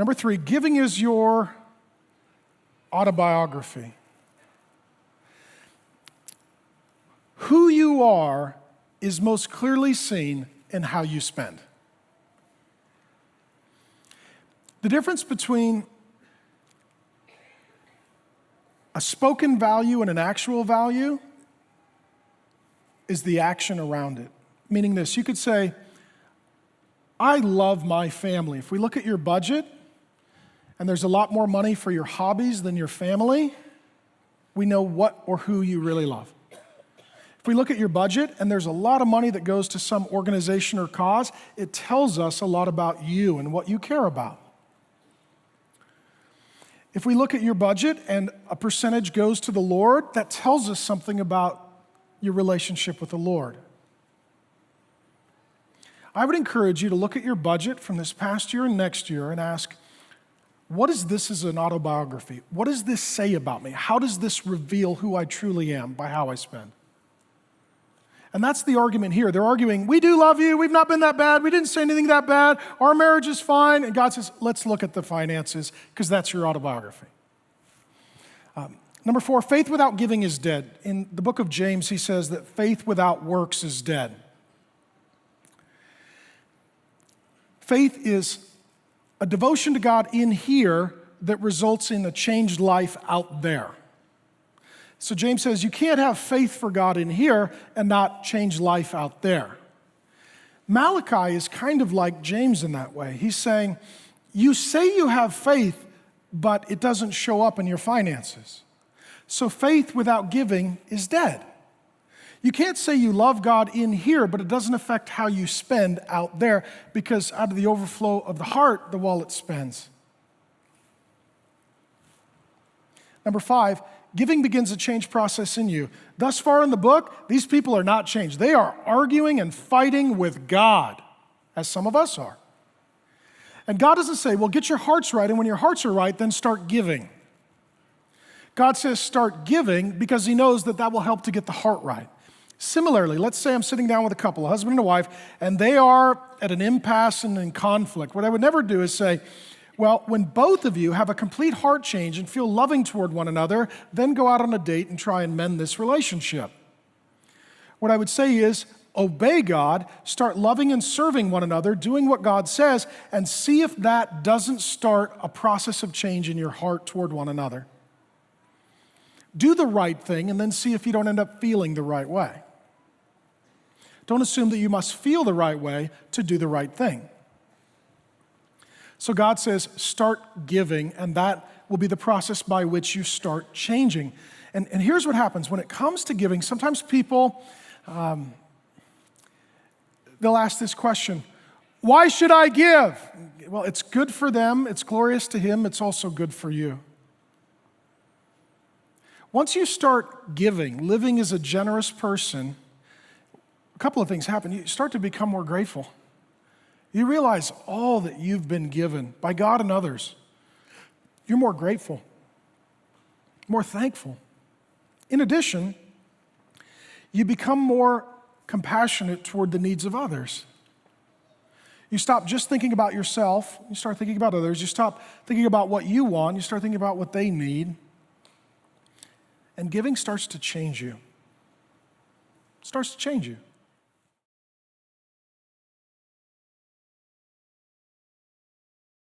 Number 3, giving is your autobiography. Who you are is most clearly seen in how you spend. The difference between a spoken value and an actual value is the action around it. Meaning this, you could say, I love my family. If we look at your budget and there's a lot more money for your hobbies than your family, we know what or who you really love. If we look at your budget and there's a lot of money that goes to some organization or cause, it tells us a lot about you and what you care about. If we look at your budget and a percentage goes to the Lord, that tells us something about your relationship with the Lord. I would encourage you to look at your budget from this past year and next year and ask, what is this as an autobiography? What does this say about me? How does this reveal who I truly am by how I spend? And that's the argument here. They're arguing, we do love you, we've not been that bad, we didn't say anything that bad, our marriage is fine. And God says, let's look at the finances, because that's your autobiography. Number 4, faith without giving is dead. In the book of James, he says that faith without works is dead. Faith is a devotion to God in here that results in a changed life out there. So James says you can't have faith for God in here and not change life out there. Malachi is kind of like James in that way. He's saying, you say you have faith, but it doesn't show up in your finances. So faith without giving is dead. You can't say you love God in here, but it doesn't affect how you spend out there, because out of the overflow of the heart, the wallet spends. Number 5, giving begins a change process in you. Thus far in the book, these people are not changed. They are arguing and fighting with God, as some of us are. And God doesn't say, well, get your hearts right, and when your hearts are right, then start giving. God says start giving because he knows that that will help to get the heart right. Similarly, let's say I'm sitting down with a couple, a husband and a wife, and they are at an impasse and in conflict. What I would never do is say, well, when both of you have a complete heart change and feel loving toward one another, then go out on a date and try and mend this relationship. What I would say is, obey God, start loving and serving one another, doing what God says, and see if that doesn't start a process of change in your heart toward one another. Do the right thing and then see if you don't end up feeling the right way. Don't assume that you must feel the right way to do the right thing. So God says, start giving, and that will be the process by which you start changing. And here's what happens. When it comes to giving, sometimes people, they'll ask this question, why should I give? Well, it's good for them, it's glorious to him, it's also good for you. Once you start giving, living as a generous person, a couple of things happen. You start to become more grateful. You realize all that you've been given by God and others. You're more grateful, more thankful. In addition, you become more compassionate toward the needs of others. You stop just thinking about yourself. You start thinking about others. You stop thinking about what you want. You start thinking about what they need. And giving starts to change you. It starts to change you.